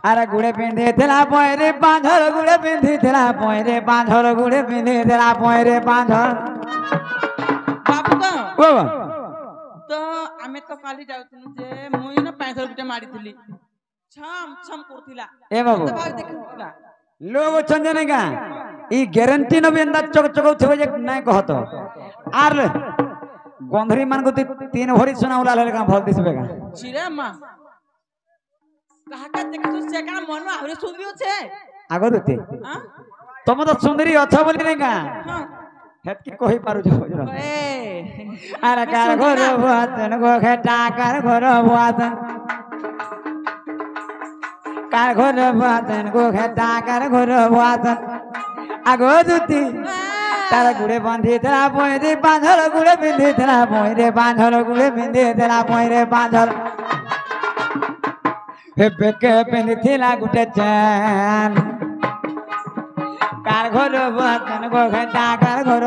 अरे गुड़े पिंधे तेरा पैरे बांधर गुड़े पिंधे तेरा पैरे बांधर गुड़े पिंधे तेरा पैरे बांधर बाबू का बाबा तो आमे तो काली जाउतनु जे मुई न 500 गुटे मारिथिली छम छम करथिला ए बाबू तो भाग देखिला लोग चंदने का ई गारंटी न भी अंदर चक चक थबे जे नहीं कहत आर गंधरी मान को 3 भरी सोना उला ले का भल दिसबे का चिरे मा कहा का देखि तू से का मन आहुरे सुंदरी छे आगो दते हां तुम तो सुंदरी अच्छा बोली नहीं का हां हेतकी कहि पारु जो ए अरे कार घर बुआतन गो खेटा कार घर बुआतन कार घर बुआतन गो खेटा कार घर बुआतन आगो दुती तारा गुड़े बांधी तेरा पोयरे बांधर गुड़े बिंधे तेरा पोयरे बांधर गुड़े बिंधे तेरा पोयरे बांधर हे बेके पिंधे थिला गुटे चैन कार घर बुआतन गो खेटा कार घर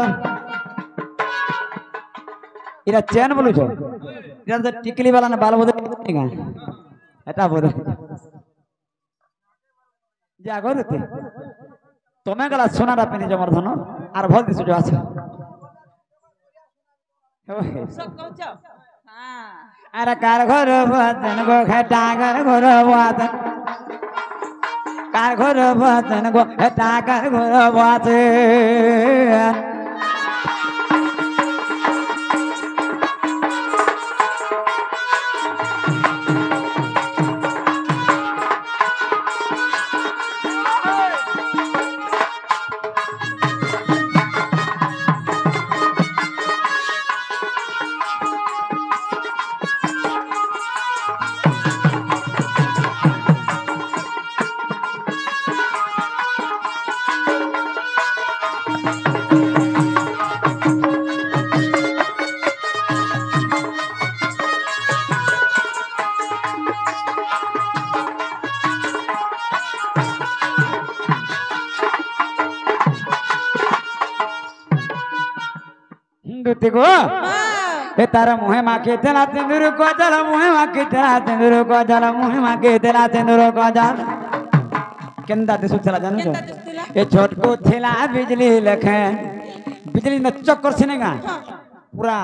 इरा चैन बोलु छो इरा तो टिकली वाला ना बाल बदल नहीं एटा बोल जा गरते तमे गला सोनारा पिनी जमर धन आर भल दिसु जो आछो सब कहू छ हां अरे कार घर बतन गो खटा घर घर बतन कार घर बतन गो खटा घर घर बतन दुतिगो ए तारा मुहे माके तेला तेंदुरु को जल मुहे माके तेला तेंदुरु को जल मुहे माके तेला तेंदुरु को जल केंदा दिसु चला जानू जो ए छोटको थेला बिजली लखे बिजली न चक्कर सिनेगा पूरा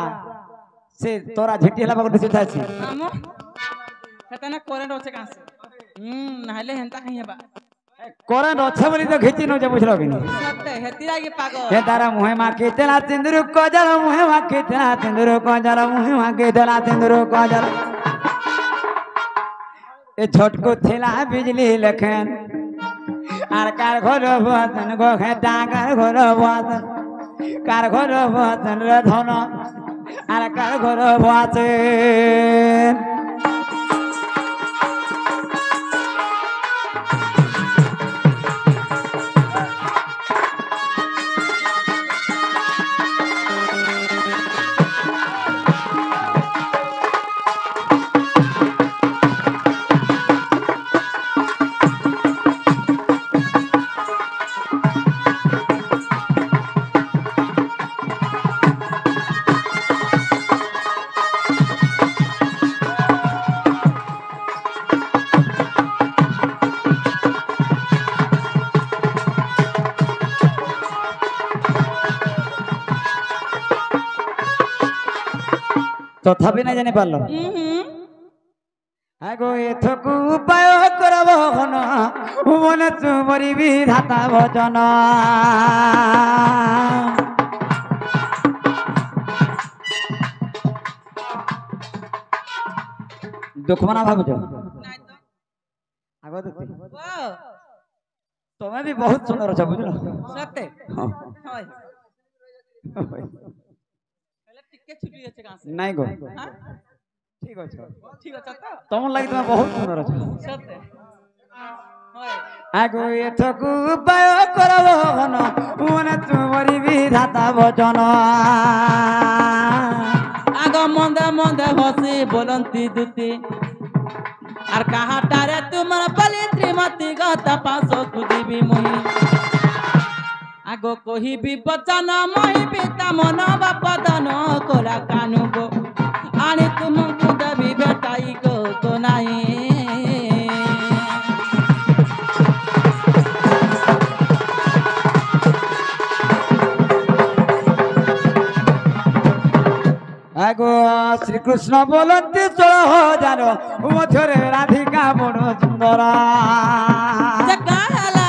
से तोरा झिटिला बग दिसु थासी आमो कतना करंट होचे कासे नहले हेंता कहीं हेबा करंट अच्छा बोली तो खिची न जे बुझलो कि सत्य हेतिरा के पागल हे तारा मुहे माके तेला तेंदुरु को जल मुहे माके तेला तेंदुरु को जल मुहे माके तेला तेंदुरु को जल ए छोटको थेला बिजली लखन आर कार घर बतन गो खेटा कार घर बतन कार घर बतन रे धन आर कार घर बतन तथापि ना जानि पारलो आगो एथकु उपाय करबो हन मन तुमरी विधाता वचन दुख मना भाबुछ आगो दुख तमे भी बहुत सुंदर छ बुझलो सत्य होय टिके छुटी আছে কাছে নাই গো ঠিক আছে ঠিক আছে তো তোমর লাগি তুমি বহুত সুন্দর আছো সত্যি হয় আগো এতকু উপায় করব হন মনে তোমারি বিধাতা বচন আগো মন্দা মন্দা হসি বলন্তি দুতি আর কাহাটারে তোমার বলি ত্রিমতি গত পাঁচ খুদিবি মই আগো কহিবি বচন মহিবি তা মন বাপদন কোরা কানুগো আনি তুমকু দেবি বেটাই গো তো নাই আগো শ্রীকৃষ্ণ বলতে চল জানো মথুরে রাধিকা বড় সুন্দরা যে কা ହେଲା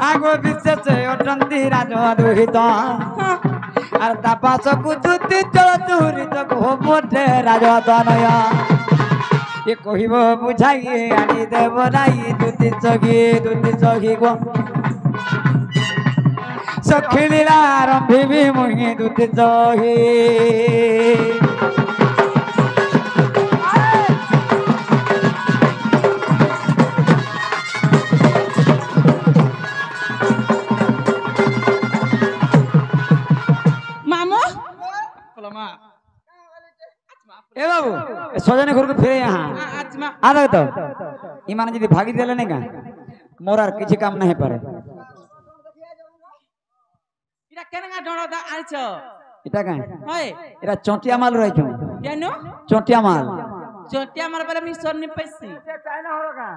আগো বিশেষ অটন্তি রাজ দুহিত আর তা পাশকু জুতি চল চুরিত মোটে রাজ তনয় এ কহিব বুঝাই আনি দেব নাই দুতি চগি গো সখিলীলা রম্ভিবি মুহি দুতি চহি মামু বলো মা এ বাবু সজনে ঘরকে ফিরে यहाँ আজমা आ तो ইমানে যদি ভাগি দিলে না মোর আর কিছু কাম নাই পারে এটা কেন ডড় দা আইছ এটা কাই হয় এরা চটিয়া মাল রইছো কেন চটিয়া মাল চটিয়া মার পরে মিশর নি পাইছি চাইনা হলো কা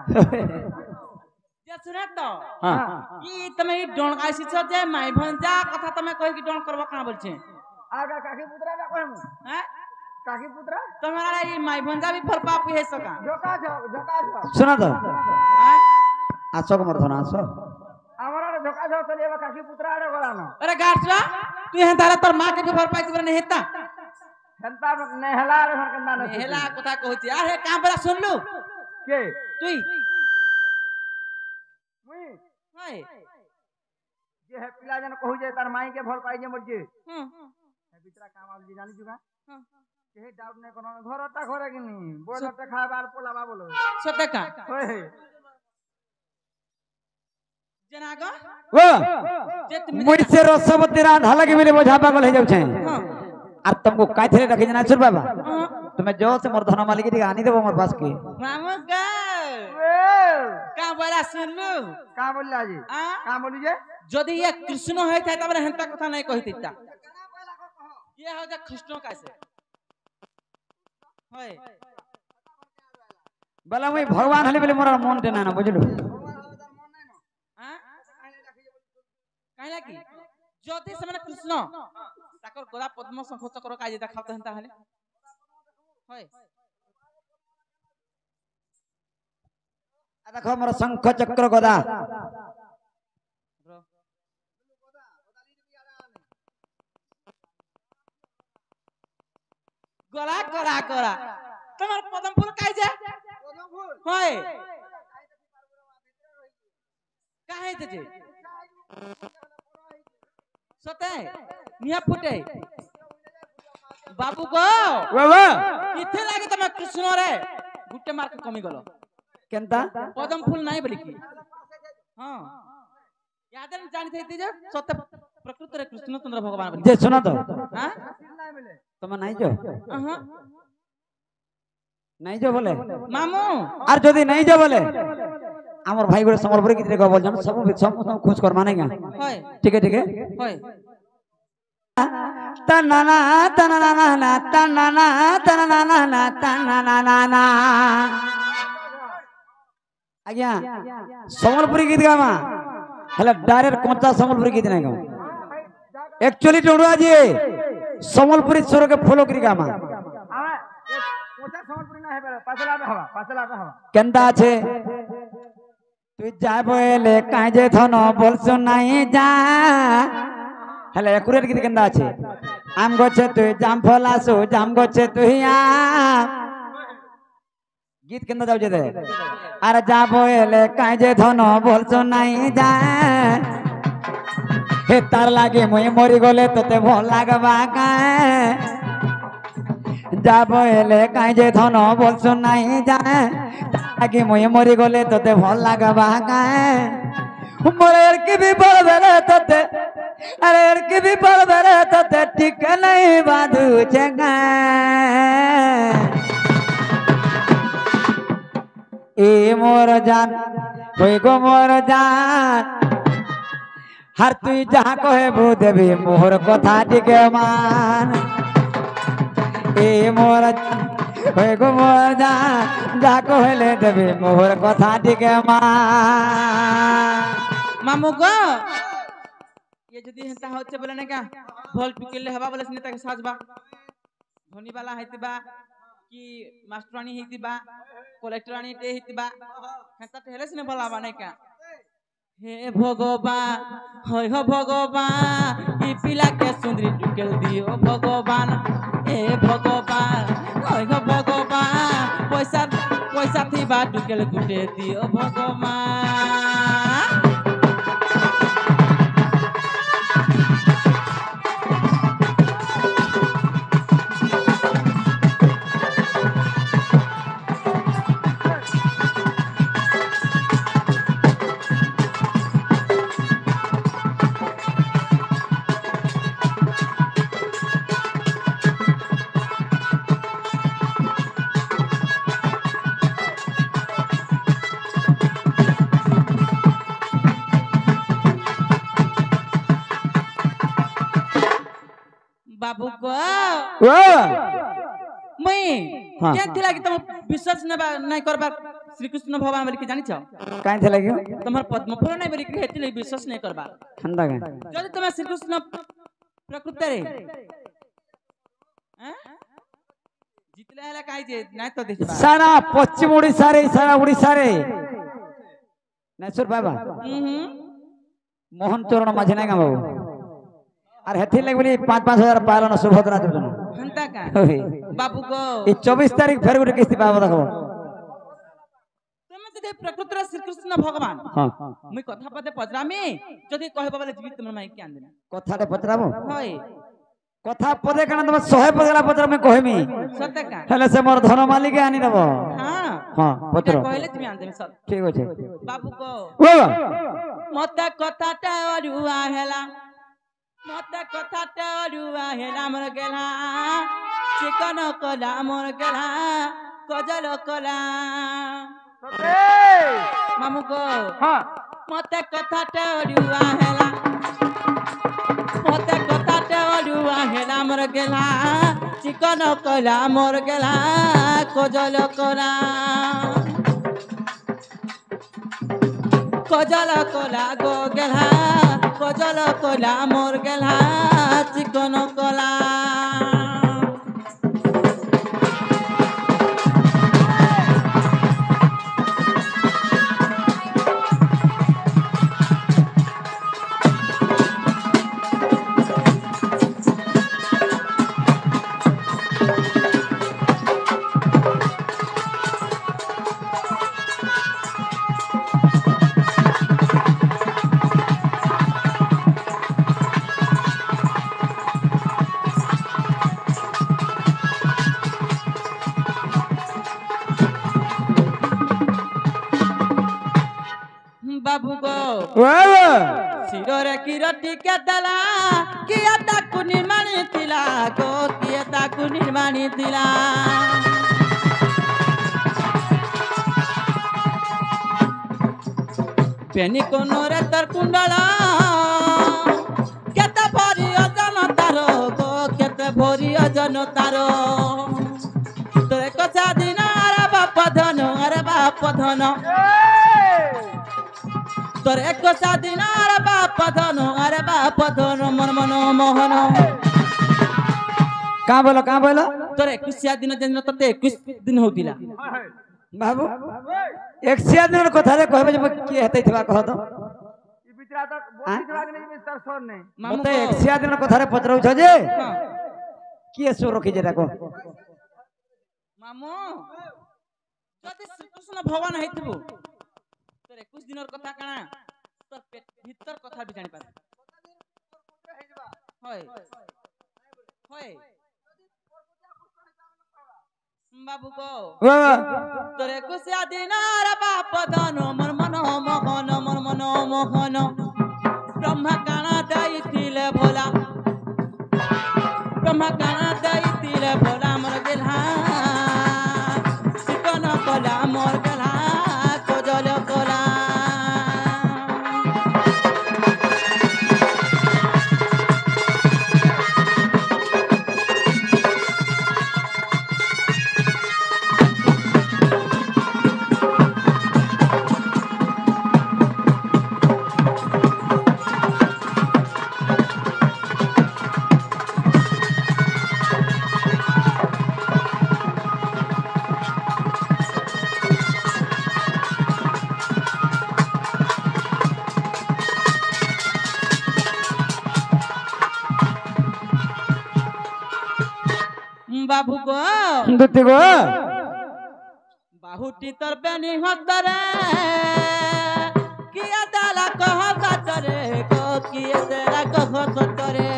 যে শুনে তো हां ই তুমি ডণ আইছিছ যে মাই ভঞ্জা কথা তুমি কই কি ডণ করব কা বলছে আগা কাকি পুত্রা না কইমু হ্যাঁ কাকি পুত্রা তোমারা এই মাই ভঞ্জা भी फर पाप है सका ঝোকা শোনা তো হ্যাঁ আসো কমর ধনা আসো আমার ঝোকা ঝোক চলিয়ে কাকি পুত্রা আরে গলানো अरे गाठवा तू हे तारा तोर मां के भी भर पाई बने हेता হেনতা নেহলা রে কেনতা নে हेला কথা कहती आ हे काम बड़ा सुन लू কে তুই মুই হয় যে হে পিলা জন কহু যে তার মাই কে ভাল পাই যে মরজি হুম হে বিতরা কাম আল জি জানি জুগা হুম কে ডাউট নে কোন ঘরটা ঘরে কিনি বড়টা খাবার পোলাবা বলো সত্য কা ওই জনাগো ও যে তুমি মুইছে রসবতী রাধা লাগি বলে বোঝা পাগল হয়ে যাচ্ছে हां আর तुमको কাইথরে রাখি জানা সুর বাবা তুমি जो से मोर धना मालिक दी आनी देबो मोर पास के मामू का का बड़ा सुन लू কা বললা জি आ কা বলি যে যদি ये कृष्ण होय थाय तबरे हेंता কথা নাই কহিতা ये हो जा कृष्ण कैसे होय বলা মুই ভগবান হলি বলে মোর আর মন টেনা না বুঝলু हां কাইলা কি যদি সমানে কৃষ্ণ তাকর গদা পদ্ম শঙ্খ চক্র কাজে দেখাতে হেনতা হলে হয় দেখো মোর শঙ্খ চক্র গদা গলা গলা গলা তোমার পদম ফুল কাজে হয় কাহে তেজে সতে নিয়া ফুটে বাবু গো বাবা ইথে লাগে তোমার কৃষ্ণ রে গুটে মার্ক কমি গলো কেনতা পদম ফুল নাই বলি কি हां यादन जानि थैती जे सत्य प्रकृति रे कृष्णचंद्र भगवान बनि যে শোনা তো हां তোমার নাই जो हां নাই जो বলে मामू আর যদি নাই जो বলে আমার ভাই গুলো সম্বলপুরে কি দেখো বলজন সব সব খোঁজ কর মানে না হয় ঠিক আছে হয় তানানা তানানা না তানানা তানানা না তানানা না আজ্ঞা সম্বলপুরি গীত গামা হেলা ডাইরেক্ট কোঁচা সম্বলপুরি গীত নাই গাও एक्चुअली टोडुआ जी সম্বলপুরি সুর के फॉलो करी गामा আমার কোচা সম্বলপুরি না হেবে পাছলা হবা কেনটা আছে তুই যা বলে কাজে ধন বলছ নাই যা হেলা একুরেট গীত কেনটা আছে আম গছে তুই জাম ফলাসু জাম গছে তুই আম গীত কেনটা যাও যে আর যা বলে কাজে ধন বলছ নাই যা হে তার লাগে মই মরি গলে তোতে ভাল লাগবা কায় যাব এলে কাজে ধন বলছ নাই যা তাকে মই মরি গলে তোতে ভাল লাগবা কায় মোর কি বিপদ বেরে তোতে আরে এর কি বিপদ বেরে তোতে ঠিক নাই বাঁধু চেঙ্গা এ মোর জান হই গো মোর জান हर तुई जहाँ कहे भू देवी मोहर कथा टिके मान ए मोर होय गो मोर जा कहले देवी मोहर कथा टिके मान मामू गो ये जदी हेंता होचे बोले ना क्या भल टुकेले हवा बोले सिने ताके साजबा धनी वाला हेतिबा कि मास्टरानी हेतिबा कलेक्टरानी टे हेतिबा हेता हेले सिने भला बाने का हे भगवान होय हो भगवान ई पिला के सुंदरी टुकेल दियो भगवान हे भगवान होय हो भगवान पैसा पैसा थी बा टुकेल गुटे दियो भगवान बाबू को मैं हाँ, क्या थिला कि तुम विश्वास नहीं करबा श्री कृष्ण भगवान बोली कि जानि छ काहे थे लगियो तुम्हार पद्म फल नहीं बोली कि हेतिले विश्वास नहीं करबा ठंडा के जदि तुम श्री कृष्ण प्रकृति रे हैं जितले हला काई जे नहीं तो देखबा सारा पश्चिम उड़ीसा रे सारा उड़ीसा रे नेसुर बाबा मोहन चरण माझे ना बाबू और हेथि लग बोली 5-5 हजार पालन सुभद्रा जोजना हंता का ओहे बाबू को ई 24 तारीख फेर गुटे किस्ती बाबा देखो तुम जदि प्रकृति रे श्री कृष्ण भगवान हां मुई कथा पते पजरामी जदि कहबा बोले जीवित तुम माई के आन देना कथाटे पचराबो होय कथा पदे कना तुम 100 पदला पत्र में कहमी सत्य का हेले से मोर धन मालिक आनी देबो हां हां पत्र कहले तुम आन देबे सर ठीक अछि बाबू को ओ मते कथाटा अरुआ हेला मते कथाटा अरुआ हेला मोर गेला चिकन कला मोर गेला कजल कला मामू को हाँ मते कथाटा अरुआ हेला मते कथाटा अरुआ हेला मोर गेला चिकन कला मोर गेला कजल कला कजल कला गो गेला कजल कला मोर गेला चिकन कला बाबू को शिरोरे किरटी के दला किया ताकु निर्माणी थिला गो किया ताकु निर्माणी थिला पेनी कोनो रे तर कुंडला केते भरी अजन तारो गो केते भरी अजन तारो तोरे कथा दिन अरे बाप धन तोर एक दिन अरे बाप धन मन मन मोहन का बोलो तोर 21 दिन जन तते 21 दिन होतिला बाबू 100 दिन कथा रे कहबे जे की हेतै थबा कह तो ई बिचरा तक बोली जवाग नहीं मिस्टर सोन नहीं मते 100 दिन कथा रे पचरौ छ जे की सो रखी जे को मामू जदि श्री कृष्ण भगवान हेतबो तोर 21 दिनर कथा काना तोर पेट भीतर कथा भी जानि पारे होय होय बाबू को तोर 21 दिनर बाप धन मन मन मोहन ब्रह्मा काना दैथिले भोला ब्रह्मा काना दैथिले भोला मोर गेला चिकन कला मोर गेला कजल कला বাবু গো দুতি গো বাহুটি তোর বেনি হতরে কিয়া দালা কহ সতরে গো কিয়া দালা কহ সতরে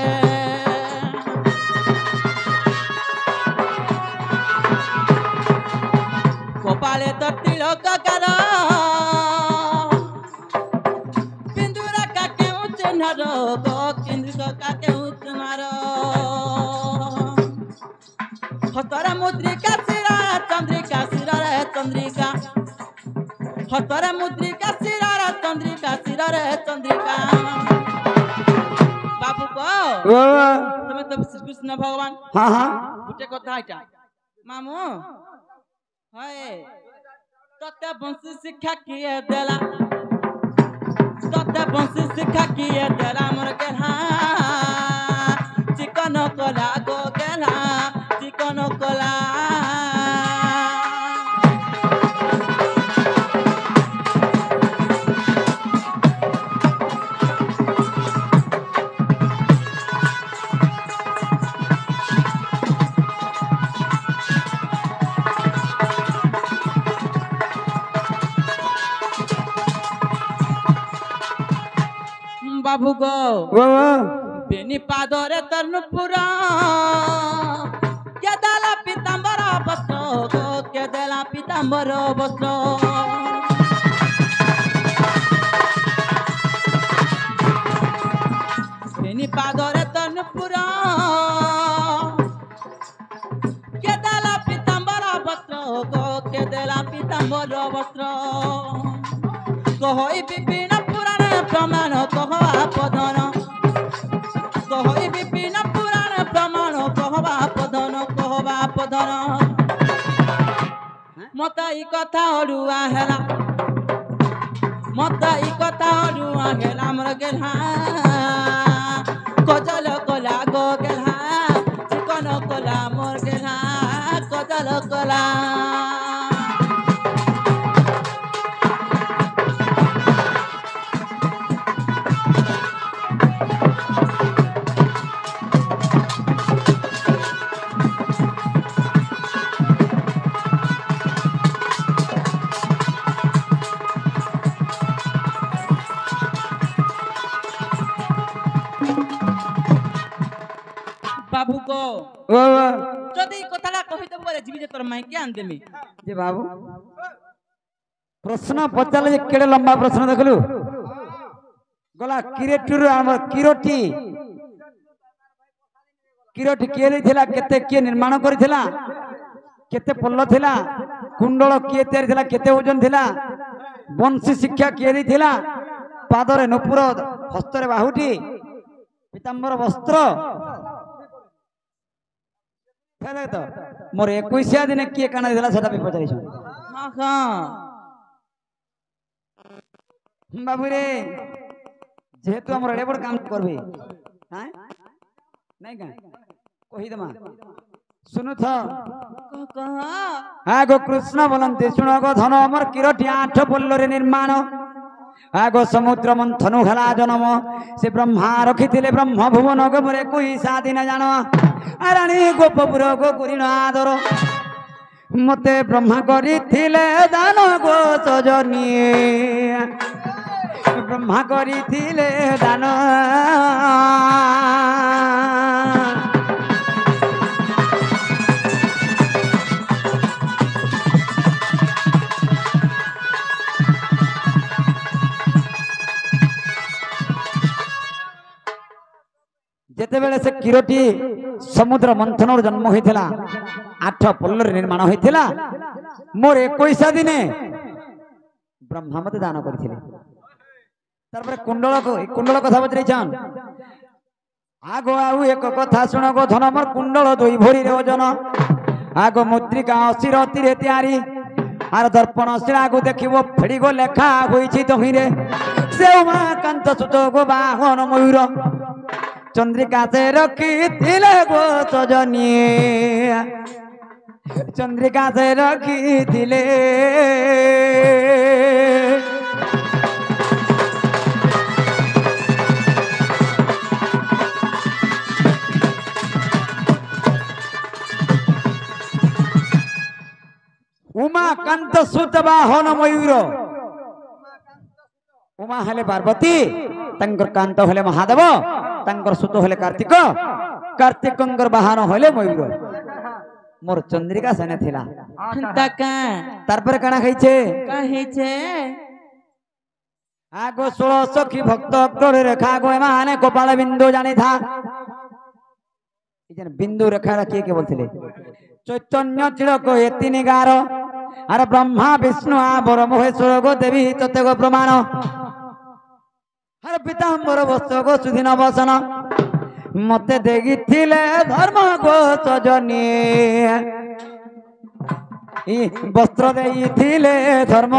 কপালে তোর তিলক কর পিন্দুরা কাকে উচনার গো পিন্দুরা কাকে উচনার হতরে মুদ্রিকা শিরা চন্দ্রিকা শিরারে চন্দ্রিকা হতরে মুদ্রিকা শিরারে চন্দ্রিকা শিরারে চন্দ্রিকা বাবু গো ও তুমি তো শ্রীকৃষ্ণ ভগবান হ্যাঁ হ্যাঁ গোটে কথা এটা মামু হয় তোতে বংশী শিক্ষা কিয়ে দেলা তোতে বংশী শিক্ষা কিয়ে দেলা মোর গেলা চিকন কলা গো গেলা চিকন কলা বাবু গো ও বেনি পাদরে তর্ণপুরা কেদালা পিতাম্বর বস্ত্র গো কেদালা পিতাম্বর বস্ত্র বেনি পাদরে তর্ণপুরা কেদালা পিতাম্বর বস্ত্র গো কেদালা পিতাম্বর বস্ত্র কহই বিপিন পুরাণ প্রমাণ কহবা পদন কহই বিপিন পুরাণ প্রমাণ কহবা পদন মত ই কথা অড়ুয়া হেলা মত ই কথা অড়ুয়া হেলা আমার গেলা কজল কলা গো গেলা চিকন কলা মোর গেলা কজল কলা বাবু গো ও যদি এই কথাটা কহিতে বলে জীবি যে তোর মাইকে আন দেমি যে বাবু প্রশ্ন পচালে যে কেড়ে লম্বা প্রশ্ন দেখলু গলা কিরেটুর আমার কিরটি কিরটি কিଏ ଦେଇଥିଲା କେତେ କିଏ ନିର୍ମାଣ କରିଥିଲା କେତେ ପଲ୍ଲ ଥିଲା କୁଣ୍ଡଳ କିଏ ତିଆରି ଥିଲା କେତେ ଓଜନ ଥିଲା ବଂଶୀ ଶିକ୍ଷା କିଏ ଦେଇଥିଲା ପାଦରେ ନୂପୁର ହସ୍ତରେ ବାହୁଟି ପୀତାମ୍ବର ବସ୍ତ୍ର ତ ମୋର 21 ଦିନେ କିଏ କାଣା ଦେଇଥିଲା ସେଟା ବି ପଚାରିଛୁ ହଁ ହଁ বাবু রে যেহেতু আমার এড়ে বড় কাম করবে হ্যাঁ নাই কা কহি দেমা শুনুথ হ্যাঁ গো কৃষ্ণ বলন্তে শুণ গো ধন আমার কিরটি 8 পল্লরে নির্মাণ হ্যাঁ গো সমুদ্র মন্থনু হেলা জনম সে ব্রহ্মা রখিলে ব্রহ্ম ভুবন গো মোরে 21 দিন জান রানী গোপপুর গো করিণ আদর মতে ব্রহ্মা করিলে দান গো সজনী ব্রহ্মা করিলে দান যেতেবেলে সে কিরটি সমুদ্র মন্থনর জন্ম হয়েছিল 8 পল্লরে নির্মাণ হয়েছিল মোর 21 দিনে ব্রহ্মা মতে দান করেছিলেন তারপরে কুণ্ডল কথা পচারিছন আগ আউ এক কথা শুণ গো ধন মোর কুণ্ডল 2 ভরির ওজন আগ মুদ্রিকা 80 রতিরে তৈরি আর দর্পণ শিলাগু দেখিব ফেড়ি গো লেখা হয়েছি তহিরে সে উমাকান্ত সুত গো বাহন ময়ূর চন্দ্রিকা সে রখিলে গো সজনী চন্দ্রিকা সে রখিলে सुत बाहन मयूर उमा हेले पार्वती तंकर कांत हेले महादेव तंकर सुत हेले कार्तिक कार्तिकंकर बाहन हेले मयूर मोर चंद्रिका सेने थिला हेंता का तार पर काना खाइछे का हेछे आगो 16 सखी भक्त अक्टोर रेखा गो माने गोपाल बिंदु जाने था इजन बिंदु रेखा के बोलथिले चैतन्य तिलक ए तीन गार अरे ब्रह्मा विष्णु आबर महेश्वर गो देवी तते गो प्रमाण अरे पीताम्बर वस्त्र गो सुदिन वसन मते देगिथिले धर्म गो सजनी ई वस्त्र देइथिले धर्म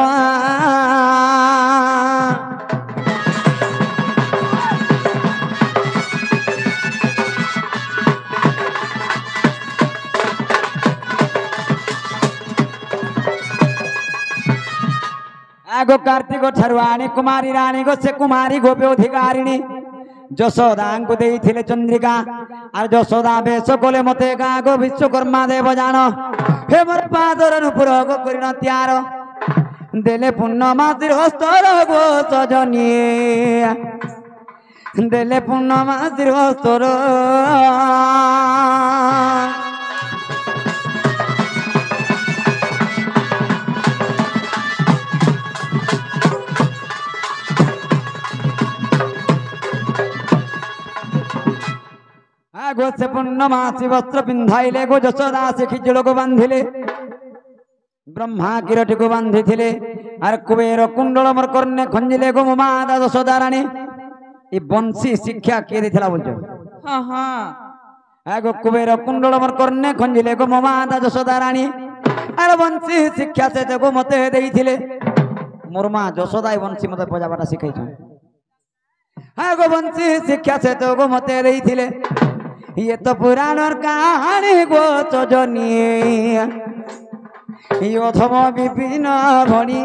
आगो कार्तिक ठरुआणी कुमारी रानी गो से कुमारी गोपी अधिकारिणी যশোদা को देइथिले चंद्रिका और যশোদা बेश कोले मते गागो विश्वकर्मा देव जान हे मोर पादर नुपुर गो करिन त्यार देले पूर्णमा हस्तर गो सजनी देले पूर्णमा हस्तर गो से पूर्णमासी वस्त्र पिंधाइले गो যশোদা से खिचड़ को बांधिले ब्रह्मा किरट को बांधिथिले और कुबेर कुंडल मोर कर्णे खंजिले गो माता যশোদা रानी ई बंशी शिक्षा के देथिला बोलछो हां हां आगो कुबेर कुंडल मोर कर्णे खंजिले गो माता যশোদা रानी और बंशी शिक्षा से जगो मते देइथिले मोर मां যশোদাई बंशी मते बजाबाटा सिखाइछो आगो बंशी शिक्षा से जगो मते देइथिले ये तो पुराणर कहानी गो सजनी यो थम विपिन भणी